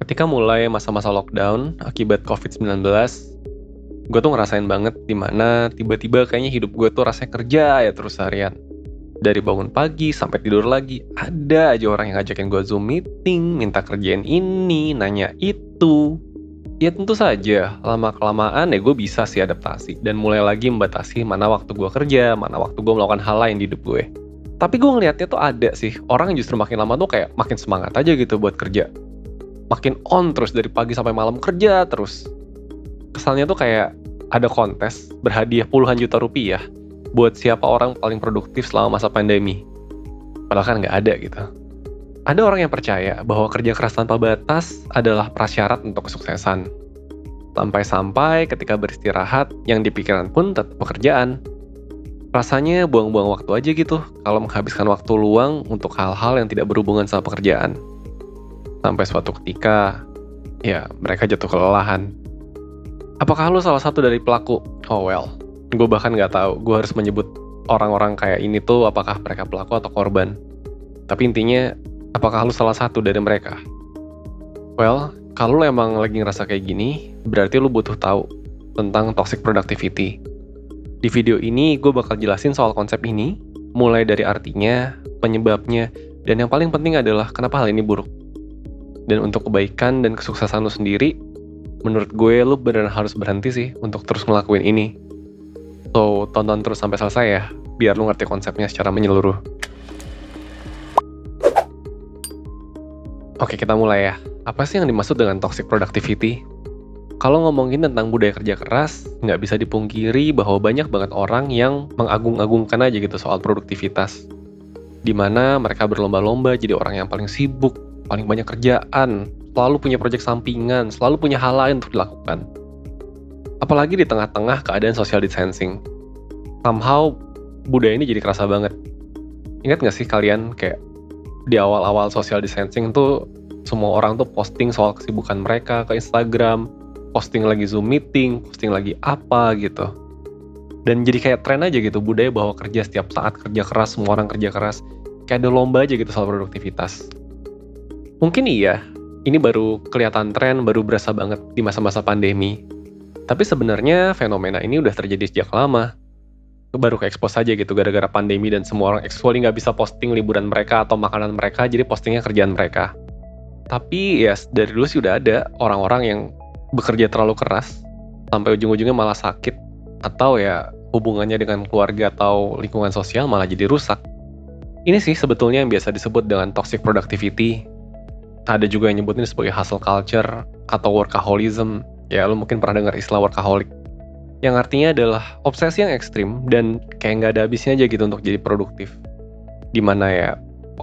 Ketika mulai masa-masa lockdown akibat COVID-19, gue tuh ngerasain banget dimana tiba-tiba kayaknya hidup gue tuh rasanya kerja ya terus harian. Dari bangun pagi sampai tidur lagi, ada aja orang yang ngajakin gue Zoom meeting, minta kerjain ini, nanya itu. Ya tentu saja, lama-kelamaan ya gue bisa sih adaptasi dan mulai lagi membatasi mana waktu gue kerja, mana waktu gue melakukan hal lain di hidup gue. Tapi gue ngeliatnya tuh ada sih, orang yang justru makin lama tuh kayak makin semangat aja gitu buat kerja. Makin on terus dari pagi sampai malam kerja terus. Kesannya tuh kayak ada kontes berhadiah puluhan juta rupiah buat siapa orang paling produktif selama masa pandemi. Padahal kan nggak ada gitu. Ada orang yang percaya bahwa kerja keras tanpa batas adalah prasyarat untuk kesuksesan. Sampai-sampai ketika beristirahat, yang dipikiran pun tetap pekerjaan. Rasanya buang-buang waktu aja gitu kalau menghabiskan waktu luang untuk hal-hal yang tidak berhubungan sama pekerjaan. Sampai suatu ketika, ya mereka jatuh kelelahan. Apakah lu salah satu dari pelaku? Oh well, gue bahkan nggak tahu gue harus menyebut orang-orang kayak ini tuh apakah mereka pelaku atau korban. Tapi intinya, apakah lu salah satu dari mereka? Well, kalau lu emang lagi ngerasa kayak gini, berarti lu butuh tahu tentang toxic productivity. Di video ini, gue bakal jelasin soal konsep ini, mulai dari artinya, penyebabnya, dan yang paling penting adalah kenapa hal ini buruk. Dan untuk kebaikan dan kesuksesan lu sendiri, menurut gue lu beneran harus berhenti sih untuk terus ngelakuin ini. So, tonton terus sampai selesai ya, biar lu ngerti konsepnya secara menyeluruh. Oke, kita mulai ya. Apa sih yang dimaksud dengan toxic productivity? Kalau ngomongin tentang budaya kerja keras, nggak bisa dipungkiri bahwa banyak banget orang yang mengagung-agungkan aja gitu soal produktivitas. Dimana mereka berlomba-lomba jadi orang yang paling sibuk, paling banyak kerjaan, selalu punya proyek sampingan, selalu punya hal lain untuk dilakukan. Apalagi di tengah-tengah keadaan social distancing. Somehow, budaya ini jadi kerasa banget. Ingat nggak sih kalian kayak di awal-awal social distancing tuh semua orang tuh posting soal kesibukan mereka ke Instagram, posting lagi Zoom meeting, posting lagi apa gitu. Dan jadi kayak tren aja gitu budaya bahwa kerja setiap saat kerja keras, semua orang kerja keras. Kayak ada lomba aja gitu soal produktivitas. Mungkin iya, ini baru kelihatan tren, baru berasa banget di masa-masa pandemi. Tapi sebenarnya fenomena ini udah terjadi sejak lama. Baru ke-expose aja gitu gara-gara pandemi dan semua orang actually nggak bisa posting liburan mereka atau makanan mereka, jadi postingnya kerjaan mereka. Tapi ya dari dulu sih udah ada orang-orang yang bekerja terlalu keras, sampai ujung-ujungnya malah sakit, atau ya hubungannya dengan keluarga atau lingkungan sosial malah jadi rusak. Ini sih sebetulnya yang biasa disebut dengan toxic productivity. Ada juga yang nyebutin sebagai hustle culture atau workaholism. Ya, lu mungkin pernah dengar istilah workaholic. Yang artinya adalah obsesi yang ekstrim dan kayak nggak ada habisnya aja gitu untuk jadi produktif. Dimana ya,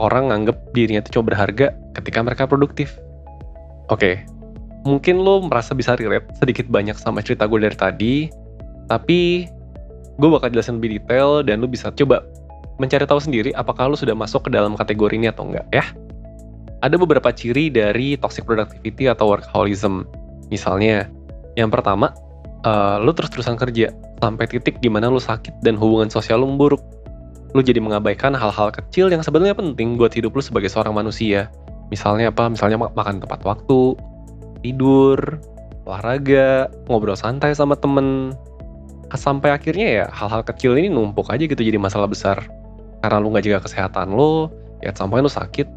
orang nganggep dirinya itu cuma berharga ketika mereka produktif. Oke, mungkin lu merasa bisa relate sedikit banyak sama cerita gue dari tadi, tapi gue bakal jelasin lebih detail dan lu bisa coba mencari tahu sendiri apakah lu sudah masuk ke dalam kategori ini atau enggak ya. Ada beberapa ciri dari toxic productivity atau workaholism. Misalnya, yang pertama, lu terus-terusan kerja sampai titik dimana lu sakit dan hubungan sosial lu memburuk. Lu jadi mengabaikan hal-hal kecil yang sebenarnya penting buat hidup lu sebagai seorang manusia. Misalnya apa? Misalnya makan tepat waktu, tidur, olahraga, ngobrol santai sama temen. Sampai akhirnya ya hal-hal kecil ini numpuk aja gitu jadi masalah besar. Karena lu gak jaga kesehatan lu, ya at some point lu sakit.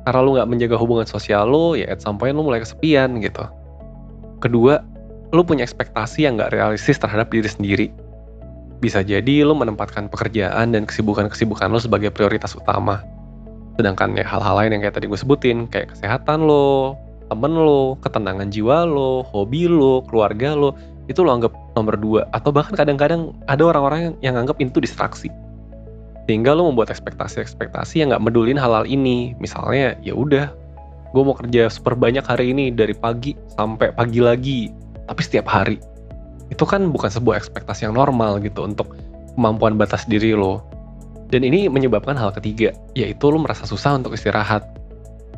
Karena lu gak menjaga hubungan sosial lu, ya at some point lu mulai kesepian gitu. Kedua, lu punya ekspektasi yang gak realistis terhadap diri sendiri. Bisa jadi lu menempatkan pekerjaan dan kesibukan-kesibukan lu sebagai prioritas utama. Sedangkan ya hal-hal lain yang kayak tadi gue sebutin, kayak kesehatan lu, temen lu, ketenangan jiwa lu, hobi lu, keluarga lu, itu lu anggap nomor 2. Atau bahkan kadang-kadang ada orang-orang yang anggap itu distraksi. Sehingga lu membuat ekspektasi-ekspektasi yang gak medulin hal-hal ini. Misalnya, ya udah, gue mau kerja super banyak hari ini dari pagi sampai pagi lagi, tapi setiap hari. Itu kan bukan sebuah ekspektasi yang normal gitu untuk kemampuan batas diri lo. Dan ini menyebabkan hal ketiga, yaitu lo merasa susah untuk istirahat.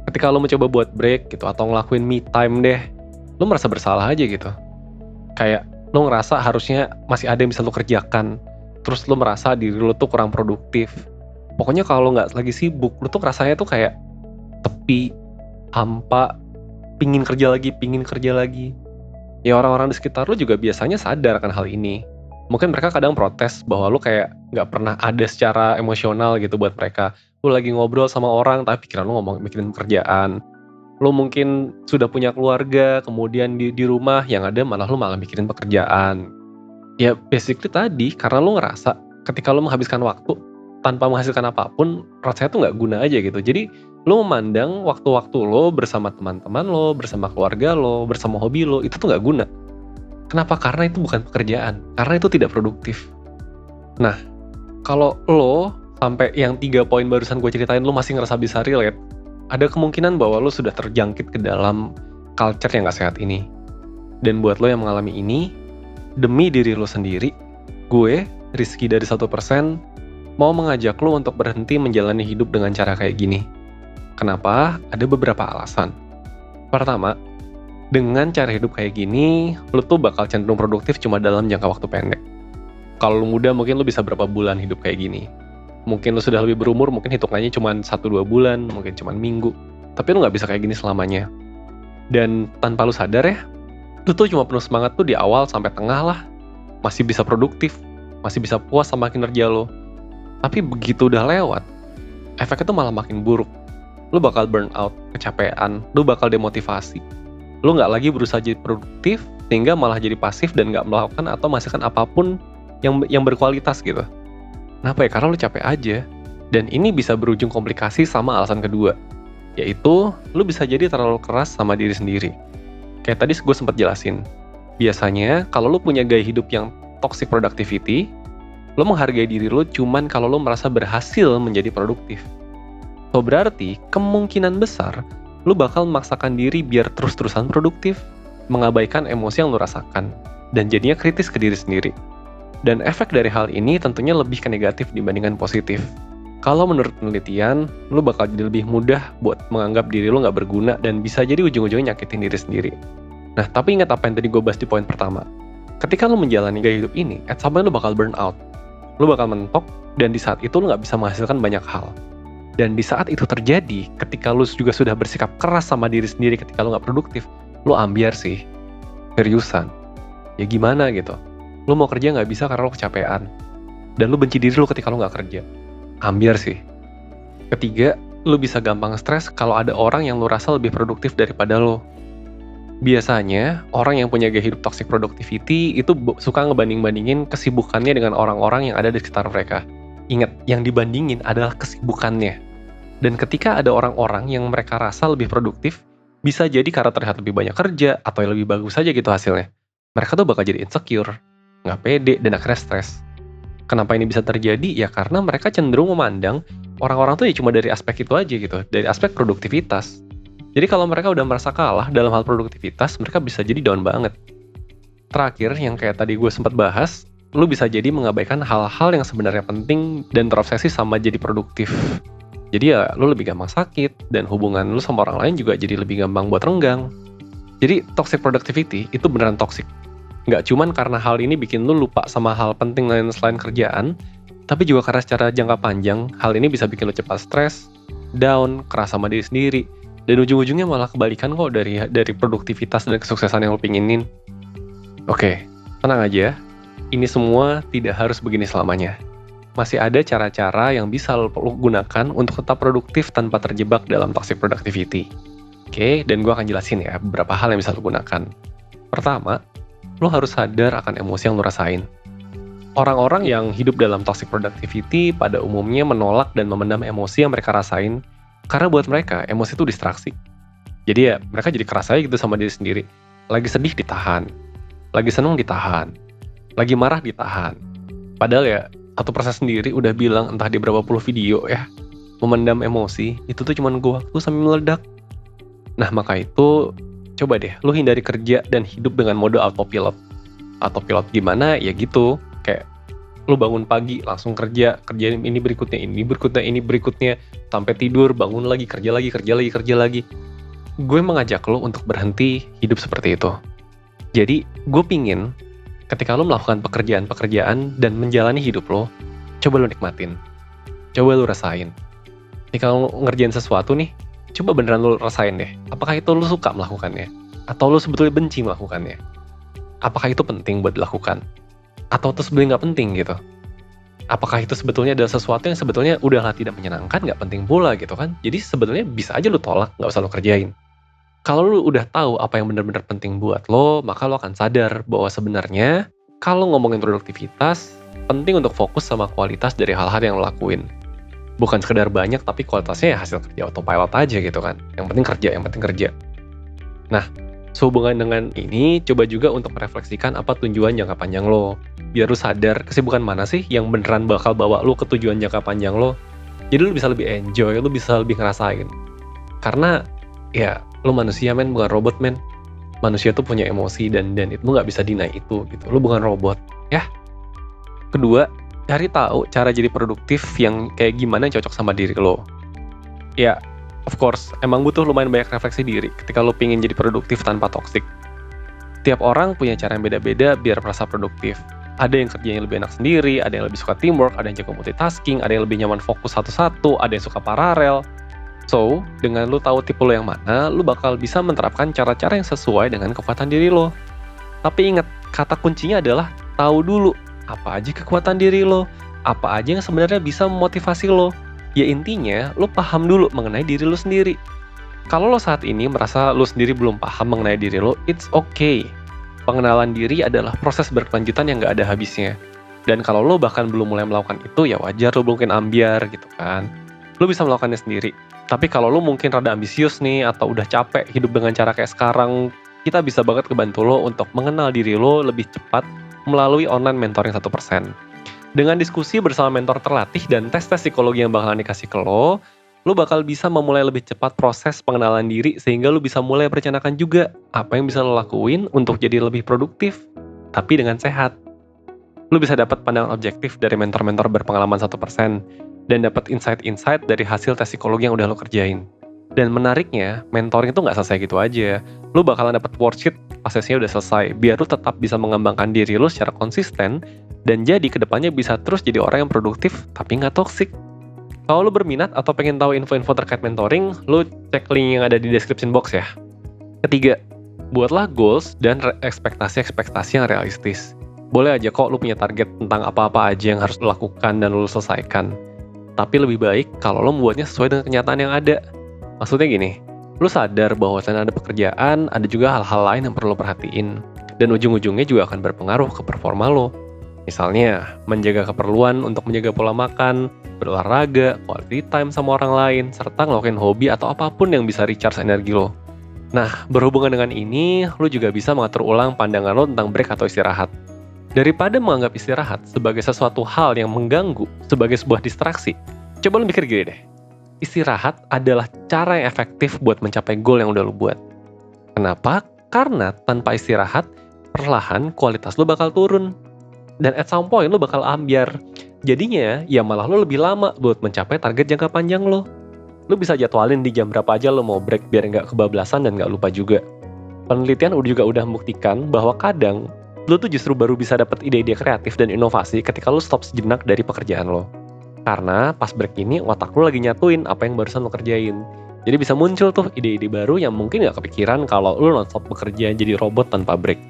Ketika lo mencoba buat break gitu atau ngelakuin me time deh, lo merasa bersalah aja gitu. Kayak lo ngerasa harusnya masih ada yang bisa lo kerjakan, terus lo merasa diri lo tuh kurang produktif. Pokoknya kalau lo nggak lagi sibuk, lo tuh rasanya tuh kayak sepi, hampa, pingin kerja lagi. Ya orang-orang di sekitar lu juga biasanya sadar akan hal ini. Mungkin mereka kadang protes bahwa lu kayak nggak pernah ada secara emosional gitu buat mereka. Lu lagi ngobrol sama orang tapi pikiran lu mikirin pekerjaan. Lu mungkin sudah punya keluarga, kemudian di rumah yang ada lu malah mikirin pekerjaan. Ya basically tadi, karena lu ngerasa ketika lu menghabiskan waktu tanpa menghasilkan apapun, rasanya tuh nggak guna aja gitu. Jadi lu memandang waktu-waktu lo bersama teman-teman lo, bersama keluarga lo, bersama hobi lo, itu tuh nggak guna. Kenapa? Karena itu bukan pekerjaan, karena itu tidak produktif. Nah, kalau lo sampai yang 3 poin barusan gue ceritain lo masih ngerasa bisa relate, ada kemungkinan bahwa lo sudah terjangkit ke dalam culture yang gak sehat ini. Dan buat lo yang mengalami ini, demi diri lo sendiri, gue, Rizky dari 1%, mau mengajak lo untuk berhenti menjalani hidup dengan cara kayak gini. Kenapa? Ada beberapa alasan. Pertama, dengan cara hidup kayak gini, lo tuh bakal cenderung produktif cuma dalam jangka waktu pendek. Kalau lo muda mungkin lo bisa berapa bulan hidup kayak gini. Mungkin lo sudah lebih berumur, mungkin hitungannya cuma 1-2 bulan, mungkin cuma minggu. Tapi lo gak bisa kayak gini selamanya. Dan tanpa lo sadar ya, lo tuh cuma penuh semangat tuh di awal sampai tengah lah. Masih bisa produktif, masih bisa puas sama kinerja lo. Tapi begitu udah lewat, efeknya tuh malah makin buruk. Lo bakal burn out, kecapean, lo bakal demotivasi. Lo gak lagi berusaha jadi produktif, sehingga malah jadi pasif dan gak melakukan atau menghasilkan apapun yang berkualitas gitu. Kenapa ya? Karena lo capek aja. Dan ini bisa berujung komplikasi sama alasan kedua, yaitu lo bisa jadi terlalu keras sama diri sendiri. Kayak tadi gue sempat jelasin, biasanya kalau lo punya gaya hidup yang toxic productivity, lo menghargai diri lo cuman kalau lo merasa berhasil menjadi produktif. So berarti kemungkinan besar lo bakal memaksakan diri biar terus-terusan produktif, mengabaikan emosi yang lo rasakan, dan jadinya kritis ke diri sendiri. Dan efek dari hal ini tentunya lebih ke negatif dibandingkan positif. Kalau menurut penelitian, lo bakal jadi lebih mudah buat menganggap diri lo gak berguna dan bisa jadi ujung-ujungnya nyakitin diri sendiri. Nah, tapi ingat apa yang tadi gue bahas di poin pertama. Ketika lo menjalani gaya hidup ini, at some point lo bakal burn out. Lo bakal mentok, dan di saat itu lo gak bisa menghasilkan banyak hal. Dan di saat itu terjadi, ketika lo juga sudah bersikap keras sama diri sendiri ketika lo gak produktif, lo ambiar sih. Seriusan. Ya gimana gitu. Lo mau kerja gak bisa karena lo kecapean. Dan lo benci diri lo ketika lo gak kerja. Ambiar sih. Ketiga, lo bisa gampang stres kalau ada orang yang lo rasa lebih produktif daripada lo. Biasanya, orang yang punya gaya hidup toxic productivity itu suka ngebanding-bandingin kesibukannya dengan orang-orang yang ada di sekitar mereka. Ingat, yang dibandingin adalah kesibukannya. Dan ketika ada orang-orang yang mereka rasa lebih produktif, bisa jadi karena terlihat lebih banyak kerja atau lebih bagus aja gitu hasilnya. Mereka tuh bakal jadi insecure, nggak pede, dan akhirnya stres. Kenapa ini bisa terjadi? Ya karena mereka cenderung memandang orang-orang tuh ya cuma dari aspek itu aja gitu, dari aspek produktivitas. Jadi kalau mereka udah merasa kalah dalam hal produktivitas, mereka bisa jadi down banget. Terakhir, yang kayak tadi gue sempat bahas, lu bisa jadi mengabaikan hal-hal yang sebenarnya penting dan terobsesi sama jadi produktif. Jadi ya lu lebih gampang sakit, dan hubungan lu sama orang lain juga jadi lebih gampang buat renggang. Jadi toxic productivity itu beneran toxic. Nggak cuman karena hal ini bikin lu lupa sama hal penting lain selain kerjaan, tapi juga karena secara jangka panjang, hal ini bisa bikin lu cepat stres, down, keras sama diri sendiri, dan ujung-ujungnya malah kebalikan kok dari produktivitas dan kesuksesan yang lu pinginin. Oke, tenang aja, ini semua tidak harus begini selamanya. Masih ada cara-cara yang bisa lu gunakan untuk tetap produktif tanpa terjebak dalam toxic productivity. Oke, dan gue akan jelasin ya beberapa hal yang bisa lu gunakan. Pertama, lo harus sadar akan emosi yang lo rasain. Orang-orang yang hidup dalam toxic productivity pada umumnya menolak dan memendam emosi yang mereka rasain, karena buat mereka, emosi itu distraksi. Jadi ya, mereka jadi keras aja gitu sama diri sendiri. Lagi sedih ditahan, lagi seneng ditahan, lagi marah ditahan. Padahal ya, satu proses sendiri udah bilang entah di berapa puluh video ya, memendam emosi, itu tuh cuma gue waktu sambil meledak. Nah maka itu, coba deh, lu hindari kerja dan hidup dengan mode autopilot. Autopilot gimana? Ya gitu, kayak lu bangun pagi, langsung kerjain ini berikutnya, ini berikutnya, sampai tidur, bangun lagi, kerja lagi. Gue mengajak lu untuk berhenti hidup seperti itu. Jadi, gue pingin, ketika lu melakukan pekerjaan-pekerjaan dan menjalani hidup lo, coba lu nikmatin. Coba lu rasain. Ketika lu ngerjain sesuatu nih, coba beneran lu rasain deh. Apakah itu lu suka melakukannya? Atau lu sebetulnya benci melakukannya? Apakah itu penting buat dilakukan? Atau itu sebenarnya nggak penting gitu? Apakah itu sebetulnya adalah sesuatu yang sebetulnya udahlah tidak menyenangkan, nggak penting pula gitu kan? Jadi sebetulnya bisa aja lu tolak, nggak usah lu kerjain. Kalau lu udah tahu apa yang benar-benar penting buat lo, maka lo akan sadar bahwa sebenarnya kalau ngomongin produktivitas, penting untuk fokus sama kualitas dari hal-hal yang lo lakuin. Bukan sekedar banyak, tapi kualitasnya ya hasil kerja autopilot aja gitu kan. Yang penting kerja, yang penting kerja. Nah, sehubungan dengan ini, coba juga untuk merefleksikan apa tujuan jangka panjang lo. Biar lo sadar kesibukan mana sih yang beneran bakal bawa lo ke tujuan jangka panjang lo. Jadi lo bisa lebih enjoy, lo bisa lebih ngerasain. Karena ya lo manusia men, bukan robot men. Manusia tuh punya emosi dan itu nggak bisa deny itu gitu. Lo bukan robot ya. Kedua, cari tahu cara jadi produktif yang kayak gimana yang cocok sama diri lo. Ya, of course, emang butuh lumayan banyak refleksi diri ketika lo pingin jadi produktif tanpa toksik. Tiap orang punya cara yang beda-beda biar merasa produktif. Ada yang kerjanya lebih enak sendiri, ada yang lebih suka teamwork, ada yang jago multitasking, ada yang lebih nyaman fokus satu-satu, ada yang suka paralel. So, dengan lo tahu tipe lo yang mana, lo bakal bisa menerapkan cara-cara yang sesuai dengan kekuatan diri lo. Tapi ingat, kata kuncinya adalah tahu dulu apa aja kekuatan diri lo, apa aja yang sebenarnya bisa memotivasi lo. Ya intinya, lo paham dulu mengenai diri lo sendiri. Kalau lo saat ini merasa lo sendiri belum paham mengenai diri lo, it's okay. Pengenalan diri adalah proses berkelanjutan yang gak ada habisnya. Dan kalau lo bahkan belum mulai melakukan itu, ya wajar lo mungkin ambiar gitu kan. Lo bisa melakukannya sendiri. Tapi kalau lo mungkin rada ambisius nih, atau udah capek hidup dengan cara kayak sekarang, kita bisa banget kebantu lo untuk mengenal diri lo lebih cepat melalui online mentoring 1%. Dengan diskusi bersama mentor terlatih dan tes-tes psikologi yang bakalan dikasih ke lo bakal bisa memulai lebih cepat proses pengenalan diri sehingga lo bisa mulai merencanakan juga apa yang bisa lo lakuin untuk jadi lebih produktif, tapi dengan sehat. Lo bisa dapat pandangan objektif dari mentor-mentor berpengalaman 1% dan dapat insight-insight dari hasil tes psikologi yang udah lo kerjain. Dan menariknya, mentoring itu nggak selesai gitu aja. Lo bakalan dapat worksheet pas sesinya udah selesai, biar lo tetap bisa mengembangkan diri lo secara konsisten, dan jadi kedepannya bisa terus jadi orang yang produktif, tapi nggak toksik. Kalau lo berminat atau pengen tahu info-info terkait mentoring, lo cek link yang ada di description box ya. Ketiga, buatlah goals dan ekspektasi-ekspektasi yang realistis. Boleh aja kok lo punya target tentang apa-apa aja yang harus lo lakukan dan lo selesaikan. Tapi lebih baik kalau lo membuatnya sesuai dengan kenyataan yang ada. Maksudnya gini, lo sadar bahwa selain ada pekerjaan, ada juga hal-hal lain yang perlu lo perhatiin. Dan ujung-ujungnya juga akan berpengaruh ke performa lo. Misalnya, menjaga keperluan untuk menjaga pola makan, berolahraga, quality time sama orang lain, serta ngelakuin hobi atau apapun yang bisa recharge energi lo. Nah, berhubungan dengan ini, lo juga bisa mengatur ulang pandangan lo tentang break atau istirahat. Daripada menganggap istirahat sebagai sesuatu hal yang mengganggu, sebagai sebuah distraksi, coba lo mikir gini deh. Istirahat adalah cara yang efektif buat mencapai goal yang udah lo buat. Kenapa? Karena tanpa istirahat, perlahan kualitas lo bakal turun. Dan at some point lo bakal ambiar. Jadinya, ya malah lo lebih lama buat mencapai target jangka panjang lo. Lo bisa jadwalin di jam berapa aja lo mau break biar nggak kebablasan dan nggak lupa juga. Penelitian juga udah membuktikan bahwa kadang, lo tuh justru baru bisa dapat ide-ide kreatif dan inovasi ketika lo stop sejenak dari pekerjaan lo. Karena pas break ini otak lo lagi nyatuin apa yang barusan lo kerjain. Jadi bisa muncul tuh ide-ide baru yang mungkin gak kepikiran kalau lo non-stop bekerja jadi robot tanpa break.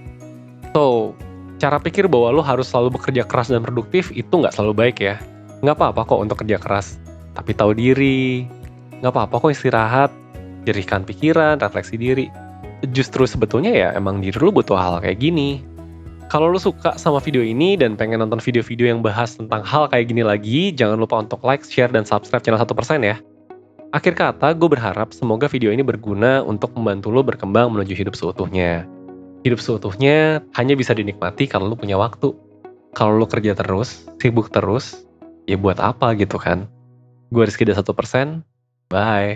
So, cara pikir bahwa lo harus selalu bekerja keras dan produktif itu gak selalu baik ya. Gak apa-apa kok untuk kerja keras, tapi tahu diri. Gak apa-apa kok istirahat, jerihkan pikiran, refleksi diri. Justru sebetulnya ya emang diri lo butuh hal kayak gini. Kalau lo suka sama video ini dan pengen nonton video-video yang bahas tentang hal kayak gini lagi, jangan lupa untuk like, share, dan subscribe channel 1% ya. Akhir kata, gue berharap semoga video ini berguna untuk membantu lo berkembang menuju hidup seutuhnya. Hidup seutuhnya hanya bisa dinikmati kalau lo punya waktu. Kalau lo kerja terus, sibuk terus, ya buat apa gitu kan? Gue Rizky dari 1%, bye.